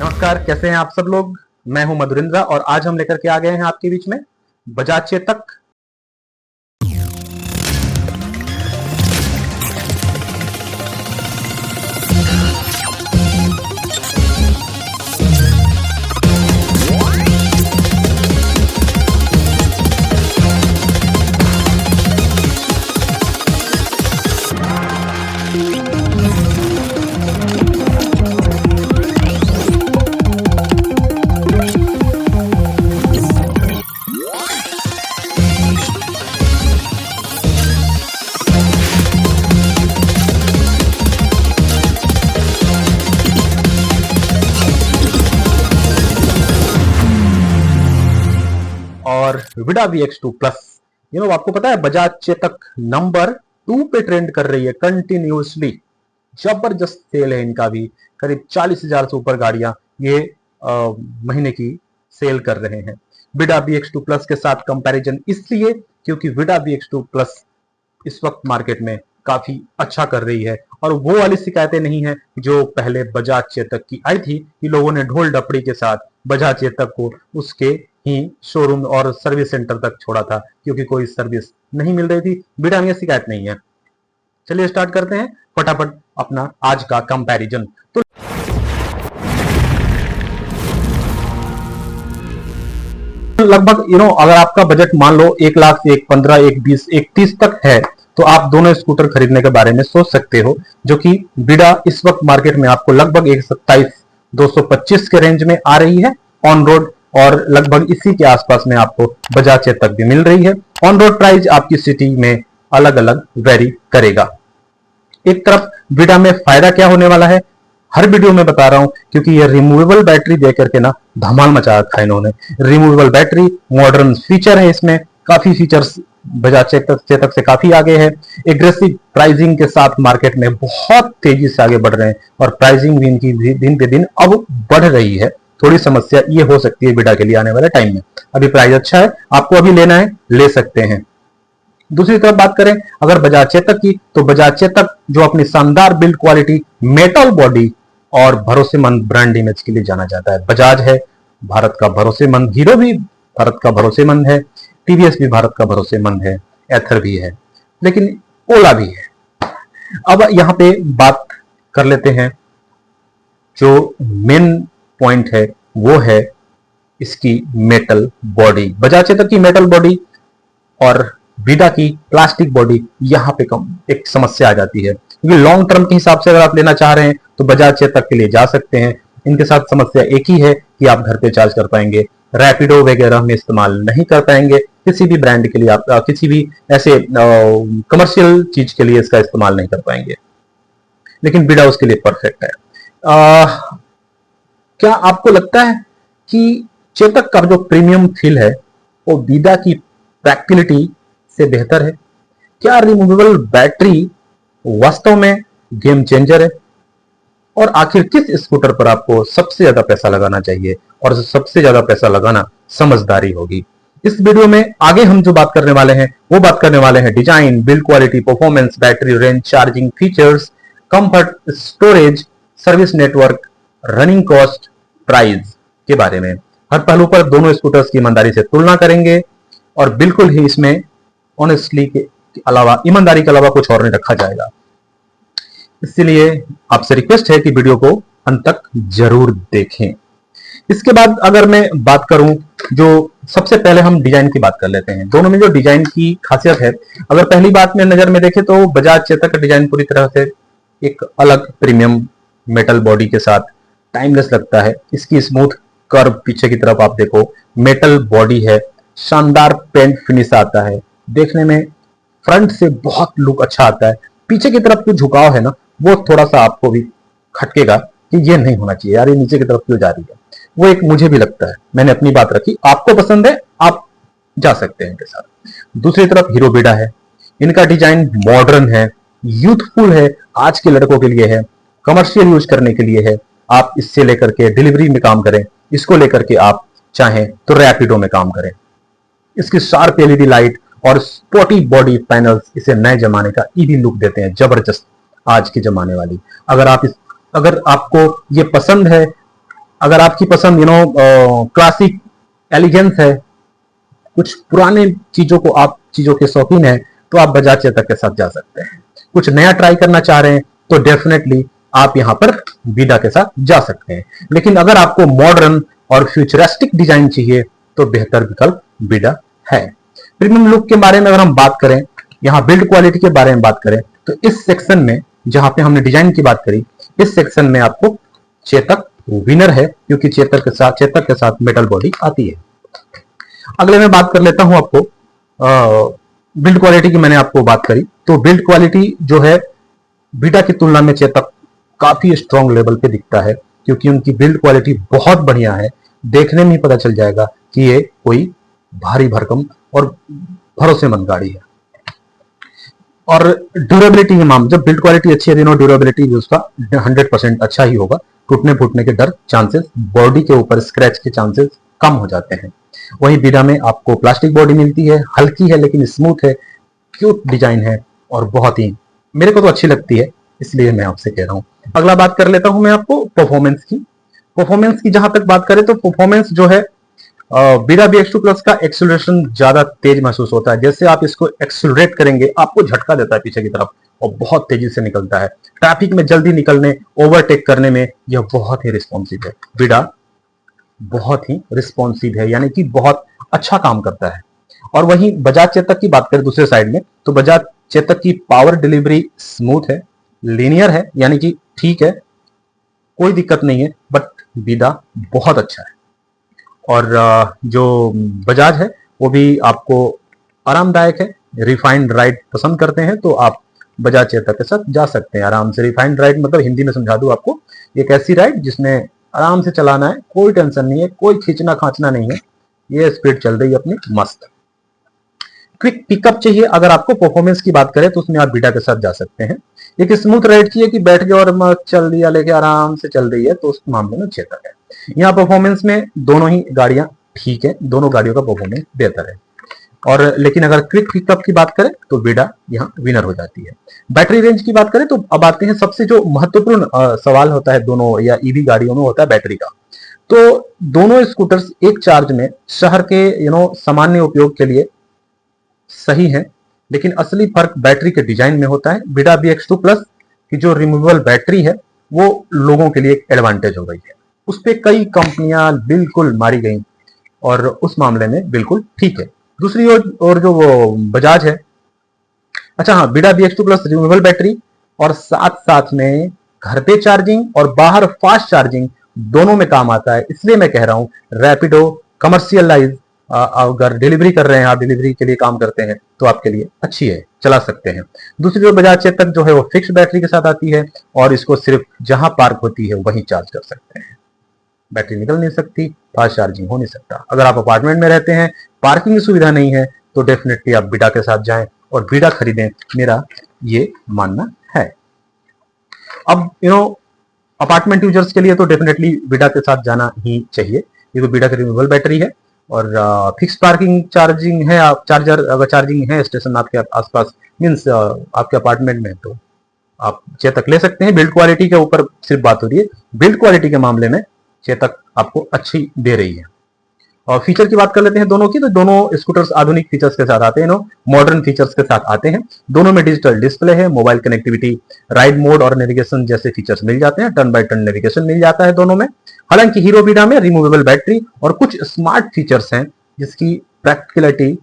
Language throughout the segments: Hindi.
नमस्कार, कैसे हैं आप सब लोग। मैं हूं मधुरेंद्र और आज हम लेकर के आ गए हैं आपके बीच में बजाज चेतक। और विडा VX2 प्लस, आपको पता है बजाज चेतक नंबर 2 पे ट्रेंड कर रही है कंटिन्यूसली। जबरदस्त सेल है इनका भी, करीब 40,000 से ऊपर गाड़ियां ये महीने की सेल कर रहे हैं। विडा VX2 प्लस के साथ कंपैरिजन इसलिए क्योंकि विडा VX2 प्लस इस वक्त मार्केट में काफी अच्छा कर रही है और वो वाली शिकायतें नहीं है जो पहले बजाज चेतक की आई थी कि लोगों ने ढोल डपड़ी के साथ बजाज चेतक को उसके ही शोरूम और सर्विस सेंटर तक छोड़ा था क्योंकि कोई सर्विस नहीं मिल रही थी। विडा में शिकायत नहीं है। चलिए स्टार्ट करते हैं फटाफट अपना आज का कंपैरिजन। तो लगभग अगर आपका बजट मान लो 1 लाख से 1,15,000, 1,20,000, 1,30,000 तक है तो आप दोनों स्कूटर खरीदने के बारे में सोच सकते हो, जो कि विडा इस वक्त मार्केट में आपको लगभग 1,27,225 के रेंज में आ रही है ऑन रोड, और लगभग इसी के आसपास में आपको बजाज चेतक भी मिल रही है। ऑन रोड प्राइस आपकी सिटी में अलग अलग वेरी करेगा। एक तरफ विडा में फायदा क्या होने वाला है, हर वीडियो में बता रहा हूं क्योंकि ये रिमूवेबल बैटरी दे करके ना धमाल मचा रखा है इन्होंने। रिमूवेबल बैटरी, मॉडर्न फीचर है इसमें, काफी फीचर्स बजाज चेतक से काफी आगे है। एग्रेसिव प्राइसिंग के साथ मार्केट में बहुत तेजी से आगे बढ़ रहे हैं और प्राइसिंग भी इनकी दिन पे दिन अब बढ़ रही है। थोड़ी समस्या ये हो सकती है विडा के लिए आने वाले टाइम में। अभी प्राइस अच्छा है, आपको अभी लेना है ले सकते हैं। दूसरी तरफ बात करें अगर बजाज चेतक की, तो बजाज चेतक जो अपनी शानदार बिल्ड क्वालिटी, मेटल बॉडी और भरोसेमंद ब्रांड इमेज के लिए जाना जाता है। बजाज है भारत का भरोसेमंद, हीरो भी भारत का भरोसेमंद है, टीवीएस भी भारत का भरोसेमंद है, एथर भी है, लेकिन ओला भी है। अब यहां पे बात कर लेते हैं, जो मेन पॉइंट है वो है इसकी मेटल बॉडी। बजाज चेतक की मेटल बॉडी और विडा की प्लास्टिक बॉडी, यहां पे कम एक समस्या आ जाती है क्योंकि लॉन्ग टर्म के हिसाब से अगर आप लेना चाह रहे हैं तो बजाज चेतक के लिए जा सकते हैं। इनके साथ समस्या एक ही है कि आप घर पे चार्ज कर पाएंगे, रैपिडो वगैरह में इस्तेमाल नहीं कर पाएंगे। किसी भी ब्रांड के लिए आप किसी भी ऐसे कमर्शियल चीज के लिए इसका इस्तेमाल नहीं कर पाएंगे, लेकिन विडा उसके लिए परफेक्ट है। क्या आपको लगता है कि चेतक का जो प्रीमियम फील है वो विडा की प्रैक्टिकलिटी से बेहतर है? क्या रिमूवेबल बैटरी वास्तव में गेम चेंजर है? और आखिर किस स्कूटर पर आपको सबसे ज्यादा पैसा लगाना चाहिए? और सबसे ज्यादा पैसा लगाना समझदारी होगी। इस वीडियो में आगे हम जो बात करने वाले हैं वो बात करने वाले हैं design, build quality, performance, battery range, charging features, comfort, storage, service network, running cost, price के बारे में। हर पहलू पर दोनों स्कूटर्स की ईमानदारी से तुलना करेंगे और बिल्कुल ही इसमें ऑनेस्टली के अलावा, ईमानदारी के अलावा कुछ और नहीं रखा जाएगा। इसलिए आपसे रिक्वेस्ट है कि वीडियो को अंत तक जरूर देखें। इसके बाद अगर मैं बात करूं, जो सबसे पहले हम डिजाइन की बात कर लेते हैं। दोनों में जो डिजाइन की खासियत है, अगर पहली बात में नजर में देखें तो बजाज चेतक का डिजाइन पूरी तरह से एक अलग प्रीमियम मेटल बॉडी के साथ टाइमलेस लगता है। इसकी स्मूथ कर्व पीछे की तरफ आप देखो, मेटल बॉडी है, शानदार पेंट फिनिश आता है, देखने में फ्रंट से बहुत लुक अच्छा आता है। पीछे की तरफ जो झुकाव है ना, वो थोड़ा सा आपको भी खटकेगा कि ये नहीं होना चाहिए यार, ये नीचे की तरफ क्यों जा रही है। वो एक मुझे भी लगता है, मैंने अपनी बात रखी, आपको पसंद है आप जा सकते हैं इनके साथ। दूसरी तरफ हीरो विडा है, इनका डिजाइन मॉडर्न है, यूथफुल है, आज के लड़कों के लिए है, कमर्शियल यूज करने के लिए है। आप इससे लेकर के डिलीवरी में काम करें, इसको लेकर के आप चाहें तो रैपिडो में काम करें। इसकी शार्प एलईडी लाइट और स्पोर्टी बॉडी पैनल्स इसे नए जमाने का ईवी लुक देते हैं, जबरदस्त आज के जमाने वाली। अगर आपको ये पसंद है अगर आपकी पसंद क्लासिक एलिगेंस है, कुछ पुराने चीजों के शौकीन है, तो आप बजाज चेतक के साथ जा सकते हैं। कुछ नया ट्राई करना चाह रहे हैं तो डेफिनेटली आप यहां पर वीडा के साथ जा सकते हैं। लेकिन अगर आपको मॉडर्न और फ्यूचरिस्टिक डिजाइन चाहिए तो बेहतर विकल्प वीडा है। प्रीमियम लुक के बारे में अगर हम बात करें, यहाँ बिल्ड क्वालिटी के बारे में बात करें, तो इस सेक्शन में जहां पे हमने डिजाइन की बात करी, इस सेक्शन में आपको चेतक विनर है, क्योंकि चेतक के साथ मेटल बॉडी आती है। अगले में बात कर लेता हूं आपको बिल्ड क्वालिटी की। मैंने आपको बात करी तो बिल्ड क्वालिटी जो है वीडा की तुलना में चेतक काफी स्ट्रॉन्ग लेवल पे दिखता है, क्योंकि उनकी बिल्ड क्वालिटी बहुत बढ़िया है। देखने में ही पता चल जाएगा कि ये कोई भारी भरकम और भरोसेमंद गाड़ी है। और ड्यूरेबिलिटी के मामले, जब बिल्ड क्वालिटी अच्छी है, ड्यूरेबिलिटी भी उसका 100% अच्छा ही होगा। टूटने फूटने के डर, चांसेस, बॉडी के ऊपर स्क्रैच के चांसेस कम हो जाते हैं। वही वीडा में आपको प्लास्टिक बॉडी मिलती है, हल्की है लेकिन स्मूथ है, क्यूट डिजाइन है और बहुत ही मेरे को तो अच्छी लगती है, इसलिए मैं आपसे कह रहा हूं। अगला बात कर लेता हूं मैं आपको परफॉर्मेंस की। परफॉर्मेंस की जहां तक बात करें तो परफॉर्मेंस जो है वीडा BX2 प्लस का एक्सेलरेशन ज्यादा तेज महसूस होता है। जैसे आप इसको एक्सेलरेट करेंगे आपको झटका देता है पीछे की तरफ और बहुत तेजी से निकलता है। ट्रैफिक में जल्दी निकलने, ओवरटेक करने में यह बहुत ही रिस्पॉन्सिव है। वीडा बहुत ही रिस्पॉन्सिव है, यानी कि बहुत अच्छा काम करता है। और वहीं बजाज चेतक की बात करें दूसरे साइड में, तो बजाज चेतक की पावर डिलीवरी स्मूथ है, लीनियर है, यानी कि ठीक है, कोई दिक्कत नहीं है। बट वीडा बहुत अच्छा है। और जो बजाज है वो भी आपको आरामदायक है। रिफाइंड राइड पसंद करते हैं तो आप बजाज चेतक के साथ जा सकते हैं आराम से। रिफाइंड राइड मतलब हिंदी में समझा दूं आपको, एक ऐसी राइड जिसमें आराम से चलाना है, कोई टेंशन नहीं है, कोई खींचना खांचना नहीं है, ये स्पीड चल रही है अपनी मस्त। क्विक पिकअप चाहिए अगर आपको परफॉर्मेंस की बात करें तो उसमें आप वीडा के साथ जा सकते हैं। एक स्मूथ राइड चाहिए कि बैठ गए और चल दिया लेके आराम से चल रही है, तो उस मामले में चेतक है। यहाँ परफॉर्मेंस में दोनों ही गाड़ियां ठीक है, दोनों गाड़ियों का परफॉर्मेंस बेहतर है। और लेकिन अगर क्विक पिकअप की बात करें तो वीडा यहाँ विनर हो जाती है। बैटरी रेंज की बात करें तो अब आते हैं सबसे जो महत्वपूर्ण सवाल होता है दोनों या ईवी गाड़ियों में, होता है बैटरी का। तो दोनों स्कूटर्स एक चार्ज में शहर के सामान्य उपयोग के लिए सही है, लेकिन असली फर्क बैटरी के डिजाइन में होता है। वीडा BX2 प्लस की जो रिमूवेबल बैटरी है वो लोगों के लिए एक एडवांटेज हो गई है। उस पर कई कंपनियां बिल्कुल मारी गई और उस मामले में बिल्कुल ठीक है। दूसरी ओर जो वो बजाज है, अच्छा हाँ, Vida BX2 plus removable battery और साथ साथ में घर पे चार्जिंग और बाहर फास्ट चार्जिंग दोनों में काम आता है। इसलिए मैं कह रहा हूं रैपिडो कमर्शियलाइज अगर डिलीवरी कर रहे हैं, आप डिलीवरी के लिए काम करते हैं तो आपके लिए अच्छी है, चला सकते हैं। दूसरी जो बजाज चेतक जो है वो फिक्स्ड बैटरी के साथ आती है और इसको सिर्फ जहां पार्क होती है वहीं चार्ज कर सकते हैं। बैटरी निकल नहीं सकती, फास्ट चार्जिंग हो नहीं सकता। अगर आप अपार्टमेंट में रहते हैं, पार्किंग की सुविधा नहीं है, तो डेफिनेटली आप वीडा के साथ जाएं और वीडा खरीदें, मेरा ये मानना है। अब अपार्टमेंट यूजर्स के लिए तो डेफिनेटली वीडा के साथ जाना ही चाहिए। ये तो वीडा की रिमूवेबल बैटरी है और फिक्स पार्किंग चार्जिंग है, आप चार्जर अगर चार्जिंग है स्टेशन आपके आसपास मींस आपके अपार्टमेंट में, तो आप चेतक ले सकते हैं। बिल्ड क्वालिटी के ऊपर सिर्फ बात हो रही है, बिल्ड क्वालिटी के मामले में चेतक आपको अच्छी दे रही है। और फीचर की बात कर लेते हैं दोनों की, तो दोनों स्कूटर्स आधुनिक फीचर्स के साथ आते हैं, मॉडर्न फीचर्स के साथ आते हैं। दोनों में डिजिटल डिस्प्ले है, मोबाइल कनेक्टिविटी, राइड मोड और नेविगेशन जैसे फीचर्स मिल जाते हैं। टर्न बाय टर्न नेविगेशन मिल जाता है दोनों में। हालांकि हीरो वीडा में रिमूवेबल बैटरी और कुछ स्मार्ट फीचर्स हैं जिसकी प्रैक्टिकलिटी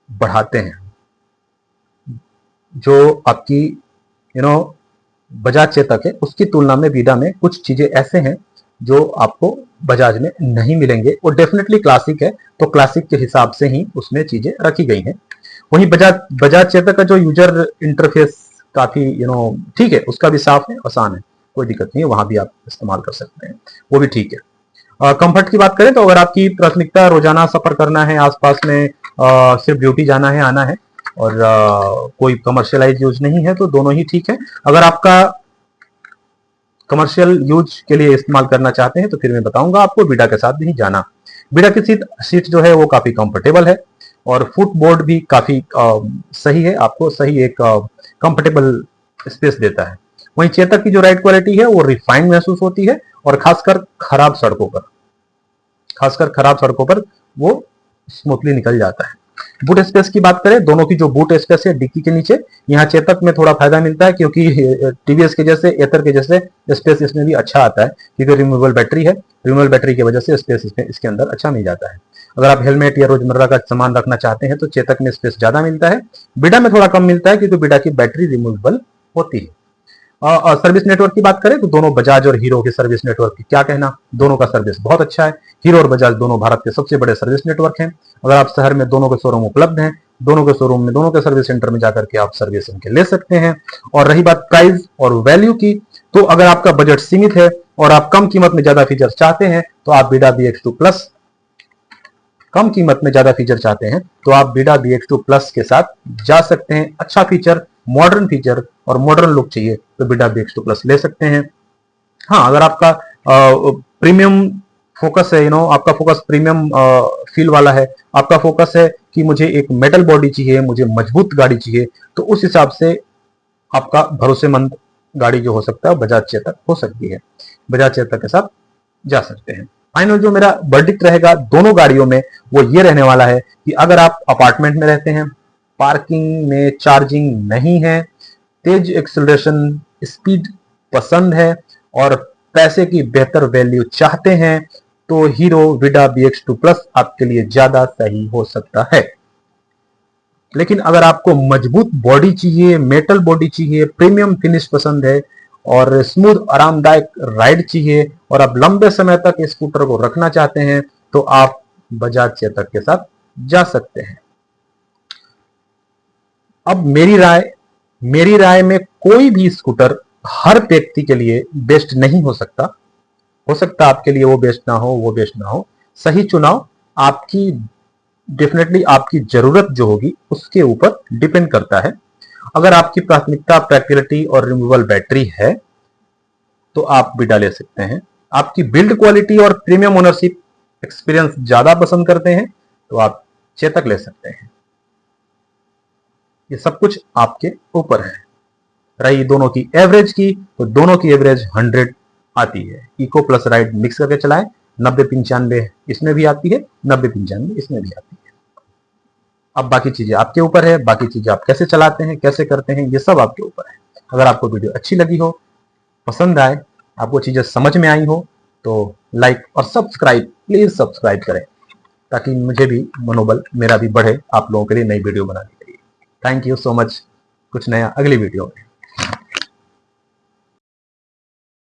बढ़ाते हैं, जो आपकी बजाज चेतक है उसकी तुलना में वीडा में कुछ चीजें ऐसे हैं जो आपको बजाज में नहीं मिलेंगे। वो डेफिनेटली क्लासिक है, तो क्लासिक के हिसाब से ही उसमें चीजें रखी गई हैं। वहीं बजाज चेतक का जो यूजर इंटरफेस काफी ठीक है, उसका भी साफ है, आसान है, कोई दिक्कत नहीं है, वहां भी आप इस्तेमाल कर सकते हैं, वो भी ठीक है। कंफर्ट की बात करें तो अगर आपकी प्राथमिकता रोजाना सफर करना है, आसपास में सिर्फ ड्यूटी जाना है, आना है और कोई कमर्शियलाइज यूज नहीं है, तो दोनों ही ठीक है। अगर आपका कमर्शियल यूज के लिए इस्तेमाल करना चाहते हैं तो फिर मैं बताऊंगा आपको वीडा के साथ भी जाना। वीडा की सीट जो है वो काफी कंफर्टेबल है और फुटबोर्ड भी काफी सही है, आपको सही एक कंफर्टेबल स्पेस देता है। वहीं चेतक की जो राइड क्वालिटी है वो रिफाइंड महसूस होती है और खासकर खराब सड़कों पर वो स्मूथली निकल जाता है। बूट स्पेस की बात करें, दोनों की जो बूट स्पेस है डिक्की के नीचे, यहाँ चेतक में थोड़ा फायदा मिलता है क्योंकि टीवीएस के जैसे, एथर के जैसे स्पेस इसमें भी अच्छा आता है क्योंकि रिमूवेबल बैटरी है। रिमूवेबल बैटरी की वजह से स्पेस इसके अंदर अच्छा मिल जाता है। अगर आप हेलमेट या रोजमर्रा का सामान रखना चाहते हैं तो चेतक में स्पेस ज्यादा मिलता है, बिडा में थोड़ा कम मिलता है क्योंकि बिडा की बैटरी रिमूवेबल होती है। सर्विस नेटवर्क की बात करें तो दोनों बजाज और हीरो के सर्विस नेटवर्क की क्या कहना, दोनों का सर्विस बहुत अच्छा है। हीरो और बजाज दोनों भारत के सबसे बड़े सर्विस नेटवर्क हैं। अगर आप शहर में दोनों के शोरूम उपलब्ध हैं, दोनों के शोरूम में दोनों के सर्विस सेंटर में जाकर के आप सर्विस इनके ले सकते हैं। और रही बात प्राइस और वैल्यू की, तो अगर आपका बजट सीमित है और आप कम कीमत में ज्यादा फीचर्स चाहते हैं तो आप बीडा BX2 प्लस, कम कीमत में ज्यादा फीचर चाहते हैं तो आप बीडा BX2 प्लस के साथ जा सकते हैं। अच्छा फीचर, मॉडर्न फीचर और मॉडर्न लुक चाहिए तो बीडा BX2 प्लस ले सकते हैं। हाँ, अगर आपका प्रीमियम फोकस है, आपका फोकस प्रीमियम फील वाला है, आपका फोकस है कि मुझे एक मेटल बॉडी चाहिए, मुझे मजबूत गाड़ी चाहिए, तो उस हिसाब से आपका भरोसेमंद गाड़ी जो हो सकता है बजाज चेतक हो सकती है। बजाज चेतक के साथ जा सकते हैं। फाइनल जो मेरा वर्डिक्ट रहेगा दोनों गाड़ियों में वो ये रहने वाला है कि अगर आप अपार्टमेंट में रहते हैं, पार्किंग में चार्जिंग नहीं है, तेज एक्सेलरेशन स्पीड पसंद है और पैसे की बेहतर वैल्यू चाहते हैं तो हीरो विडा BX2 प्लस आपके लिए ज्यादा सही हो सकता है। लेकिन अगर आपको मजबूत बॉडी चाहिए, मेटल बॉडी चाहिए, प्रीमियम फिनिश पसंद है और स्मूथ आरामदायक राइड चाहिए और आप लंबे समय तक इस स्कूटर को रखना चाहते हैं तो आप बजाज चेतक के साथ जा सकते हैं। अब मेरी राय में कोई भी स्कूटर हर व्यक्ति के लिए बेस्ट नहीं हो सकता आपके लिए वो बेस्ट ना हो। सही चुनाव आपकी डेफिनेटली आपकी जरूरत जो होगी उसके ऊपर डिपेंड करता है। अगर आपकी प्राथमिकता प्रैक्टिकलिटी और रिमूवेबल बैटरी है तो आप बीडा ले सकते हैं। आपकी बिल्ड क्वालिटी और प्रीमियम ओनरशिप एक्सपीरियंस ज्यादा पसंद करते हैं तो आप चेतक ले सकते हैं। ये सब कुछ आपके ऊपर है। रही दोनों की एवरेज की, तो दोनों की एवरेज 100 आती है। इको प्लस राइड मिक्स करके चलाएं, 90-95 इसमें भी आती है, 90-95 इसमें भी आती है। अब बाकी चीजें आपके ऊपर है, बाकी चीजें आप कैसे चलाते हैं, कैसे करते हैं, ये सब आपके ऊपर है। अगर आपको वीडियो अच्छी लगी हो, पसंद आए, आपको चीजें समझ में आई हो तो लाइक और सब्सक्राइब, प्लीज सब्सक्राइब करें ताकि मुझे भी मनोबल मेरा भी बढ़े आप लोगों के लिए नई वीडियो बनाने के लिए। Thank you so much. कुछ नया अगली वीडियो में।